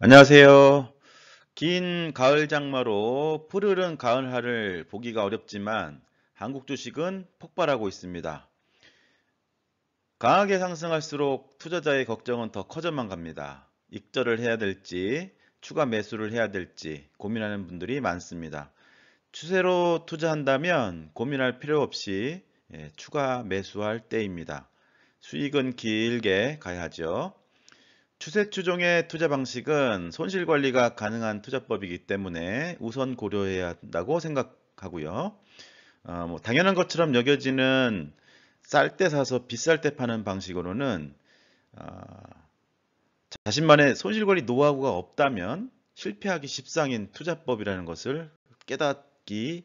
안녕하세요. 긴 가을 장마로 푸르른 가을하를 보기가 어렵지만 한국 주식은 폭발하고 있습니다. 강하게 상승할수록 투자자의 걱정은 더 커져만 갑니다. 익절을 해야 될지 추가 매수를 해야 될지 고민하는 분들이 많습니다. 추세로 투자한다면 고민할 필요 없이 추가 매수할 때입니다. 수익은 길게 가야 하죠. 추세 추종의 투자 방식은 손실 관리가 가능한 투자법이기 때문에 우선 고려해야 한다고 생각하고요. 당연한 것처럼 여겨지는 쌀 때 사서 비쌀 때 파는 방식으로는 어, 자신만의 손실 관리 노하우가 없다면 실패하기 십상인 투자법이라는 것을 깨닫기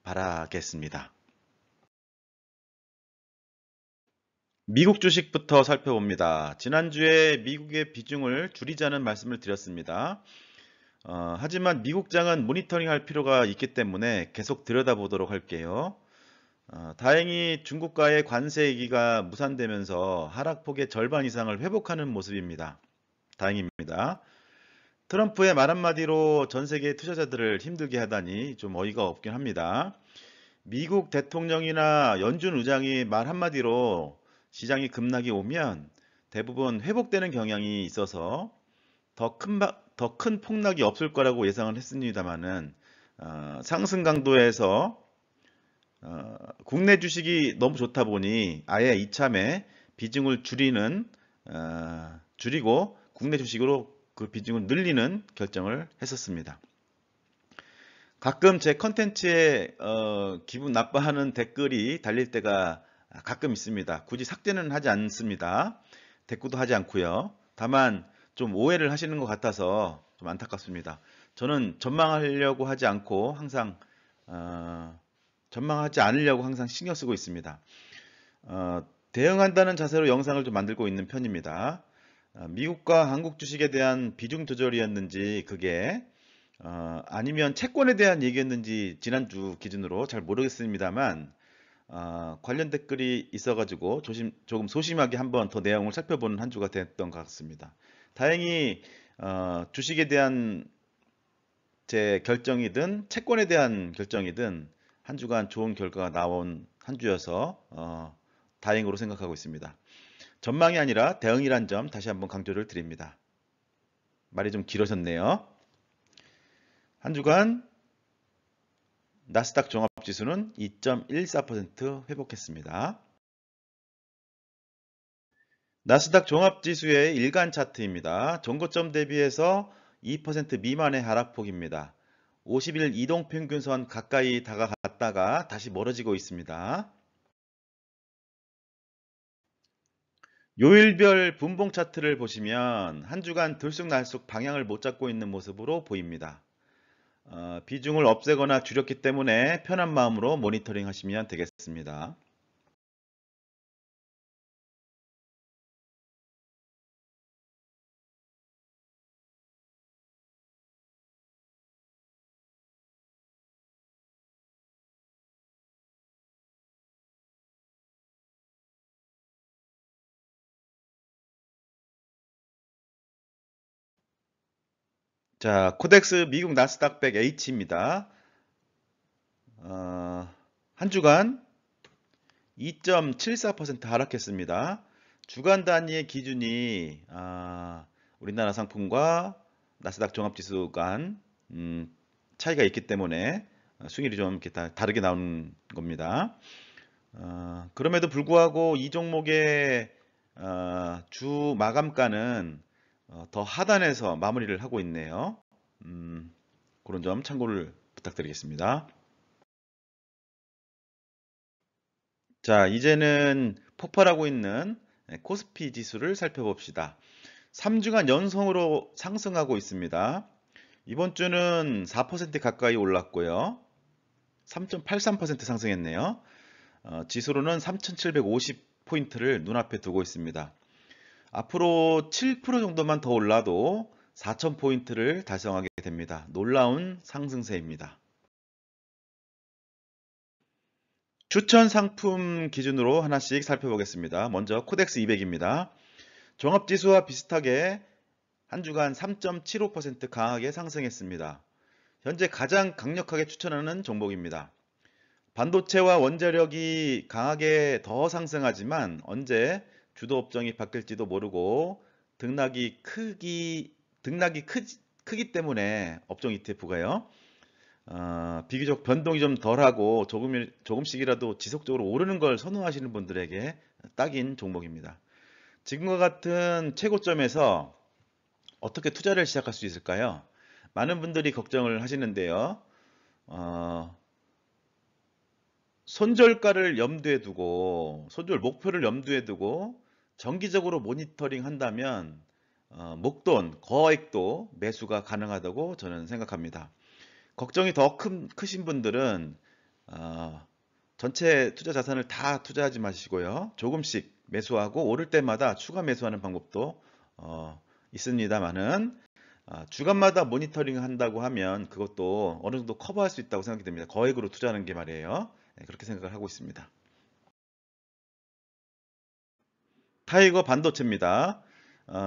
바라겠습니다. 미국 주식부터 살펴봅니다. 지난주에 미국의 비중을 줄이자는 말씀을 드렸습니다. 하지만 미국장은 모니터링할 필요가 있기 때문에 계속 들여다보도록 할게요. 다행히 중국과의 관세 얘기가 무산되면서 하락폭의 절반 이상을 회복하는 모습입니다. 다행입니다. 트럼프의 말 한마디로 전 세계 투자자들을 힘들게 하다니 좀 어이가 없긴 합니다. 미국 대통령이나 연준 의장이 말 한마디로 시장이 급락이 오면 대부분 회복되는 경향이 있어서 더 큰 폭락이 없을 거라고 예상을 했습니다만은 상승 강도에서 국내 주식이 너무 좋다 보니 아예 이참에 비중을 줄이고 국내 주식으로 그 비중을 늘리는 결정을 했었습니다. 가끔 제 컨텐츠에 기분 나빠하는 댓글이 달릴 때가 가끔 있습니다. 굳이 삭제는 하지 않습니다. 대꾸도 하지 않고요. 다만 좀 오해를 하시는 것 같아서 좀 안타깝습니다. 저는 전망하려고 하지 않고 항상 전망하지 않으려고 항상 신경 쓰고 있습니다. 대응한다는 자세로 영상을 좀 만들고 있는 편입니다. 미국과 한국 주식에 대한 비중 조절이었는지 그게 아니면 채권에 대한 얘기였는지 지난주 기준으로 잘 모르겠습니다만 관련 댓글이 있어가지고 조금 소심하게 한번 더 내용을 살펴보는 한 주가 됐던 것 같습니다. 다행히 주식에 대한 제 결정이든 채권에 대한 결정이든 한 주간 좋은 결과가 나온 한 주여서 다행으로 생각하고 있습니다. 전망이 아니라 대응이란 점 다시 한번 강조를 드립니다. 말이 좀 길어졌네요. 한 주간 나스닥 종합지수는 2.14% 회복했습니다. 나스닥 종합지수의 일간 차트입니다. 전고점 대비해서 2% 미만의 하락폭입니다. 50일 이동평균선 가까이 다가갔다가 다시 멀어지고 있습니다. 요일별 분봉 차트를 보시면 한 주간 들쑥날쑥 방향을 못 잡고 있는 모습으로 보입니다. 비중을 없애거나 줄였기 때문에 편한 마음으로 모니터링 하시면 되겠습니다. 자, 코덱스 미국 나스닥 100 H입니다. 한 주간 2.74% 하락했습니다. 주간 단위의 기준이 우리나라 상품과 나스닥 종합지수 간 차이가 있기 때문에 수익률이 좀 이렇게 다르게 나오는 겁니다. 그럼에도 불구하고 이 종목의 주 마감가는 더 하단에서 마무리를 하고 있네요. 그런 점 참고를 부탁드리겠습니다. 자, 이제는 폭발하고 있는 코스피 지수를 살펴봅시다. 3주간 연속으로 상승하고 있습니다. 이번 주는 4% 가까이 올랐고요. 3.83% 상승했네요. 지수로는 3,750포인트를 눈앞에 두고 있습니다. 앞으로 7% 정도만 더 올라도 4,000포인트를 달성하게 됩니다. 놀라운 상승세입니다. 추천 상품 기준으로 하나씩 살펴보겠습니다. 먼저 코덱스 200입니다. 종합지수와 비슷하게 한 주간 3.75% 강하게 상승했습니다. 현재 가장 강력하게 추천하는 종목입니다. 반도체와 원자력이 강하게 더 상승하지만 언제 주도 업종이 바뀔지도 모르고 크기 때문에 업종 ETF가요. 비교적 변동이 좀 덜하고 조금씩이라도 지속적으로 오르는 걸 선호하시는 분들에게 딱인 종목입니다. 지금과 같은 최고점에서 어떻게 투자를 시작할 수 있을까요? 많은 분들이 걱정을 하시는데요. 손절가를 염두에 두고, 손절 목표를 염두에 두고 정기적으로 모니터링 한다면 목돈, 거액도 매수가 가능하다고 저는 생각합니다. 걱정이 더 크신 분들은 전체 투자 자산을 다 투자하지 마시고요. 조금씩 매수하고 오를 때마다 추가 매수하는 방법도 있습니다만은 주간마다 모니터링 한다고 하면 그것도 어느 정도 커버할 수 있다고 생각이 됩니다. 거액으로 투자하는 게 말이에요. 네, 그렇게 생각을 하고 있습니다. 타이거 반도체입니다.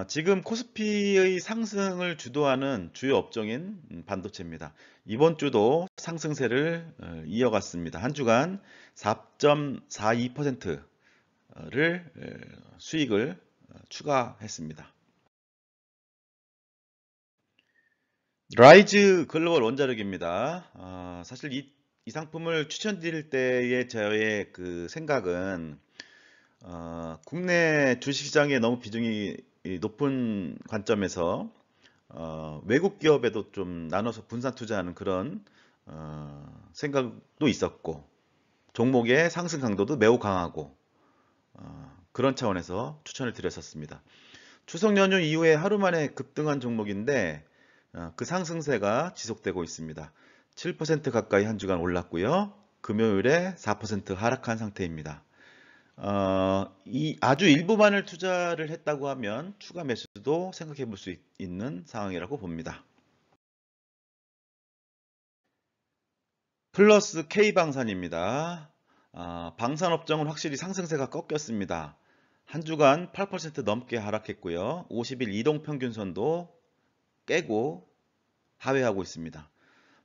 지금 코스피의 상승을 주도하는 주요 업종인 반도체입니다. 이번 주도 상승세를 이어갔습니다. 한 주간 4.42%를 수익을 추가했습니다. 라이즈 글로벌 원자력입니다. 사실 이 상품을 추천드릴 때의 저의 그 생각은 국내 주식시장에 너무 비중이 높은 관점에서 외국 기업에도 좀 나눠서 분산 투자하는 그런 생각도 있었고 종목의 상승 강도도 매우 강하고 그런 차원에서 추천을 드렸었습니다. 추석 연휴 이후에 하루 만에 급등한 종목인데 그 상승세가 지속되고 있습니다. 7% 가까이 한 주간 올랐고요. 금요일에 4% 하락한 상태입니다. 아주 일부만을 투자를 했다고 하면 추가 매수도 생각해 볼 수 있는 상황이라고 봅니다. 플러스 K방산입니다. 방산업종은 확실히 상승세가 꺾였습니다. 한 주간 8% 넘게 하락했고요. 50일 이동평균선도 깨고 하회하고 있습니다.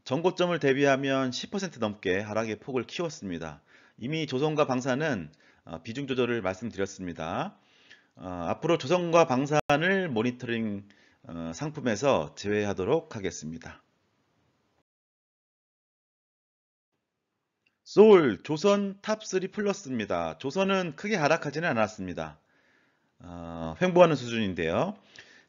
전고점을 대비하면 10% 넘게 하락의 폭을 키웠습니다. 이미 조선과 방산은 비중 조절을 말씀드렸습니다. 앞으로 조선과 방산을 모니터링 상품에서 제외하도록 하겠습니다. 소울 조선 탑3 플러스입니다. 조선은 크게 하락하지는 않았습니다. 횡보하는 수준인데요.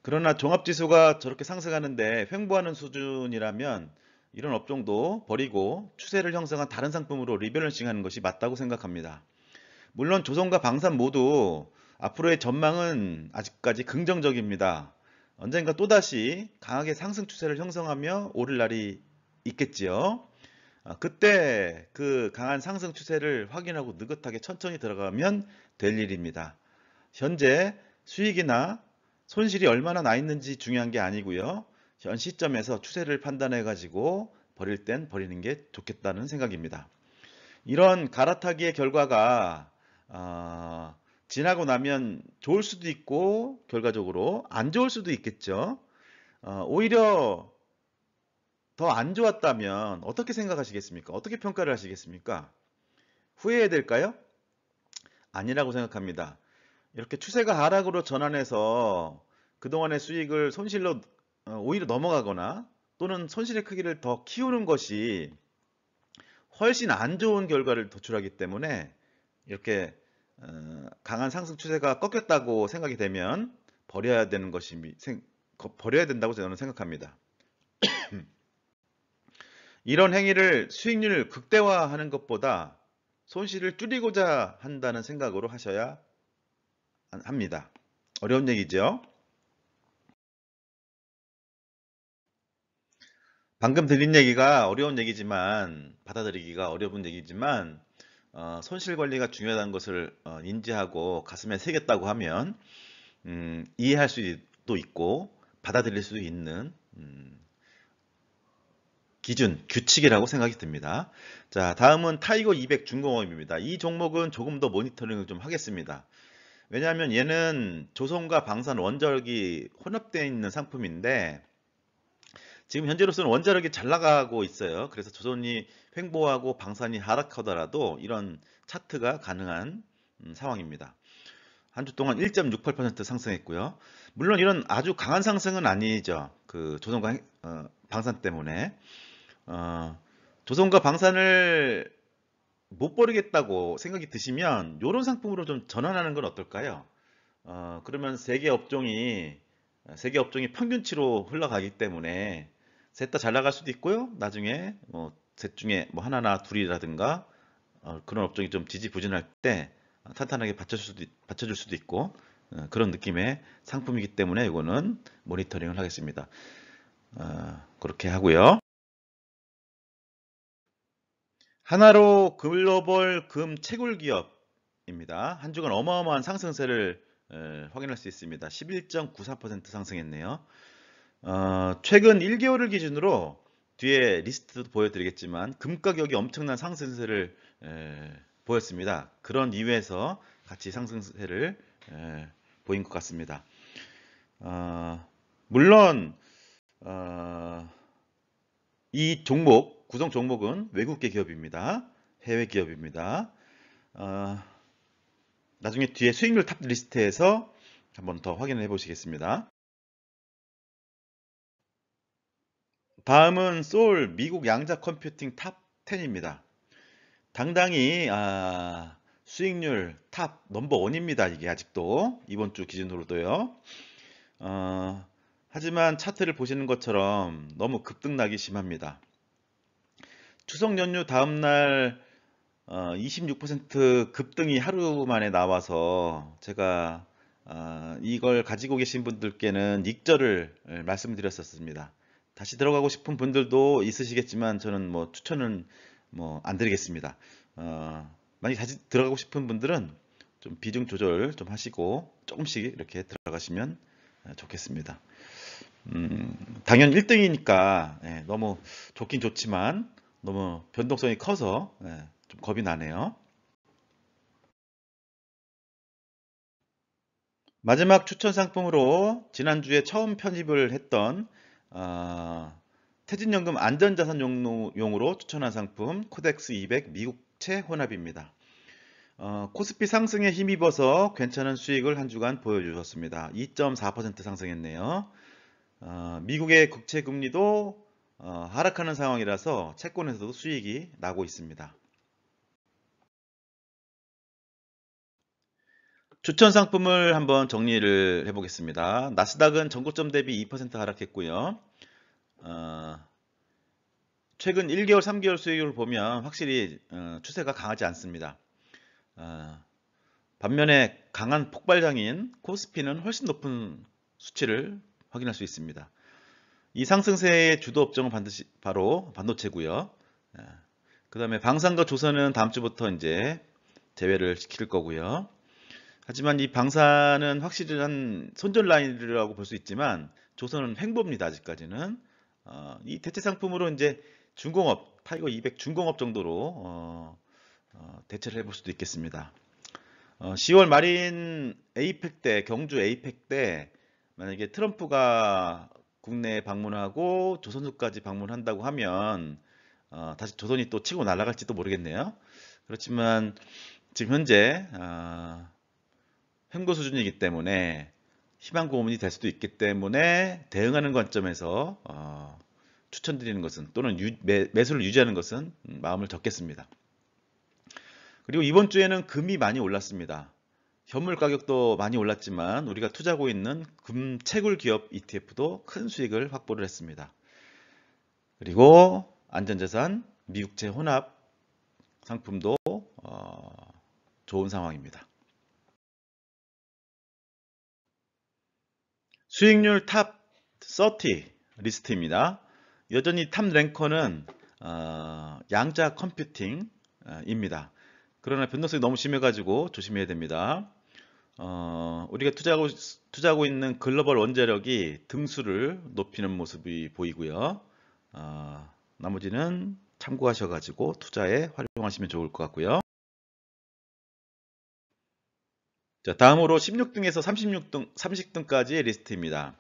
그러나 종합지수가 저렇게 상승하는데 횡보하는 수준이라면 이런 업종도 버리고 추세를 형성한 다른 상품으로 리밸런싱 하는 것이 맞다고 생각합니다. 물론 조선과 방산 모두 앞으로의 전망은 아직까지 긍정적입니다. 언젠가 또다시 강하게 상승 추세를 형성하며 오를 날이 있겠지요. 그때 그 강한 상승 추세를 확인하고 느긋하게 천천히 들어가면 될 일입니다. 현재 수익이나 손실이 얼마나 나 있는지 중요한 게 아니고요. 현 시점에서 추세를 판단해 가지고 버릴 땐 버리는 게 좋겠다는 생각입니다. 이런 갈아타기의 결과가 지나고 나면 좋을 수도 있고 결과적으로 안 좋을 수도 있겠죠. 오히려 더 안 좋았다면 어떻게 생각하시겠습니까? 어떻게 평가를 하시겠습니까? 후회해야 될까요? 아니라고 생각합니다. 이렇게 추세가 하락으로 전환해서 그동안의 수익을 손실로 오히려 넘어가거나 또는 손실의 크기를 더 키우는 것이 훨씬 안 좋은 결과를 도출하기 때문에 이렇게 강한 상승 추세가 꺾였다고 생각이 되면 버려야 된다고 저는 생각합니다. 이런 행위를 수익률을 극대화하는 것보다 손실을 줄이고자 한다는 생각으로 하셔야 합니다. 어려운 얘기죠. 방금 드린 얘기가 어려운 얘기지만 받아들이기가 어려운 얘기지만 손실 관리가 중요하다는 것을 인지하고 가슴에 새겼다고 하면 이해할 수도 있고 받아들일 수 있는 기준, 규칙이라고 생각이 듭니다. 자, 다음은 타이거 200 중공업입니다. 이 종목은 조금 더 모니터링을 좀 하겠습니다. 왜냐하면 얘는 조선과 방산 원자력이 혼합되어 있는 상품인데 지금 현재로서는 원자력이 잘 나가고 있어요. 그래서 조선이 횡보하고 방산이 하락하더라도 이런 차트가 가능한 상황입니다. 한 주 동안 1.68% 상승했고요. 물론 이런 아주 강한 상승은 아니죠. 그 조선과 방산 때문에. 조선과 방산을 못 버리겠다고 생각이 드시면 이런 상품으로 좀 전환하는 건 어떨까요? 그러면 세계 업종이 평균치로 흘러가기 때문에 셋 다 잘 나갈 수도 있고요. 나중에 셋 중에 뭐 하나나 둘이라든가 그런 업종이 좀 지지부진할 때 탄탄하게 받쳐줄 수도 있고 그런 느낌의 상품이기 때문에 이거는 모니터링을 하겠습니다. 그렇게 하고요. 하나로 글로벌 금 채굴 기업입니다. 한 주간 어마어마한 상승세를 확인할 수 있습니다. 11.94% 상승했네요. 최근 1개월을 기준으로 뒤에 리스트도 보여드리겠지만 금 가격이 엄청난 상승세를 보였습니다. 그런 이유에서 같이 상승세를 보인 것 같습니다. 물론 이 구성 종목은 외국계 기업입니다. 해외 기업입니다. 나중에 뒤에 수익률 탑 리스트에서 한번 더 확인을 해 보시겠습니다. 다음은 소울 미국 양자 컴퓨팅 탑 10입니다. 당당히 수익률 탑 넘버 원입니다. 이게 아직도 이번 주 기준으로도요. 하지만 차트를 보시는 것처럼 너무 급등락이 심합니다. 추석 연휴 다음날 26% 급등이 하루 만에 나와서 제가 이걸 가지고 계신 분들께는 익절을 말씀드렸었습니다. 다시 들어가고 싶은 분들도 있으시겠지만 저는 뭐 추천은 뭐 안 드리겠습니다. 만약 다시 들어가고 싶은 분들은 좀 비중 조절 좀 하시고 조금씩 이렇게 들어가시면 좋겠습니다. 당연 1등이니까 너무 좋긴 좋지만 너무 변동성이 커서 좀 겁이 나네요. 마지막 추천 상품으로 지난주에 처음 편입을 했던 퇴직연금 안전자산용으로 추천한 상품 코덱스 200 미국채 혼합입니다. 코스피 상승에 힘입어서 괜찮은 수익을 한 주간 보여주셨습니다. 2.4% 상승했네요. 미국의 국채 금리도 하락하는 상황이라서 채권에서도 수익이 나고 있습니다. 추천 상품을 한번 정리를 해보겠습니다. 나스닥은 전고점 대비 2% 하락했고요. 최근 1개월, 3개월 수익률을 보면 확실히 추세가 강하지 않습니다. 반면에 강한 폭발장인 코스피는 훨씬 높은 수치를 확인할 수 있습니다. 이 상승세의 주도 업종은 반드시 바로 반도체고요. 그 다음에 방산과 조선은 다음 주부터 이제 제외를 시킬 거고요. 하지만 이 방산은 확실한 손절 라인이라고 볼 수 있지만 조선은 횡보입니다. 아직까지는. 이 대체 상품으로 이제 중공업, 타이거 200 중공업 정도로 대체를 해볼 수도 있겠습니다. 10월 말인 에이펙 때, 경주 에이펙 때 만약에 트럼프가 국내에 방문하고 조선주까지 방문한다고 하면 다시 조선이 또 치고 날아갈지도 모르겠네요. 그렇지만 지금 현재 횡보 수준이기 때문에 희망 고문이 될 수도 있기 때문에 대응하는 관점에서 추천드리는 것은 또는 매수를 유지하는 것은 마음을 접겠습니다. 그리고 이번 주에는 금이 많이 올랐습니다. 현물 가격도 많이 올랐지만 우리가 투자하고 있는 금 채굴 기업 ETF도 큰 수익을 확보를 했습니다. 그리고 안전자산 미국채 혼합 상품도 좋은 상황입니다. 수익률 탑 30 리스트입니다. 여전히 탑 랭커는 양자 컴퓨팅입니다. 그러나 변동성이 너무 심해가지고 조심해야 됩니다. 우리가 투자하고 있는 글로벌 원자력이 등수를 높이는 모습이 보이고요. 나머지는 참고하셔가지고 투자에 활용하시면 좋을 것 같고요. 자, 다음으로 16등에서 30등까지의 리스트입니다.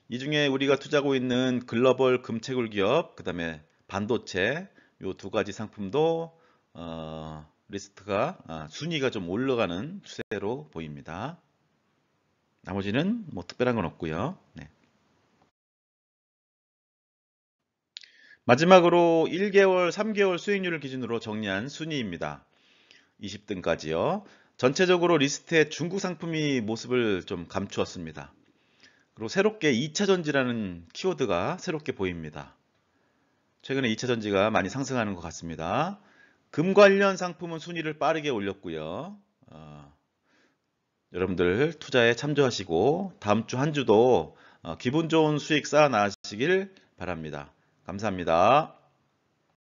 이 중에 우리가 투자하고 있는 글로벌 금채굴 기업, 그 다음에 반도체, 요 두 가지 상품도 리스트가 순위가 좀 올라가는 추세로 보입니다. 나머지는 뭐 특별한 건 없고요. 네. 마지막으로 1개월, 3개월 수익률을 기준으로 정리한 순위입니다. 20등까지요. 전체적으로 리스트에 중국 상품이 모습을 좀 감추었습니다. 그리고 새롭게 2차전지라는 키워드가 새롭게 보입니다. 최근에 2차전지가 많이 상승하는 것 같습니다. 금 관련 상품은 순위를 빠르게 올렸고요. 여러분들 투자에 참조하시고 다음 주 한 주도 기분 좋은 수익 쌓아 나가시길 바랍니다. 감사합니다.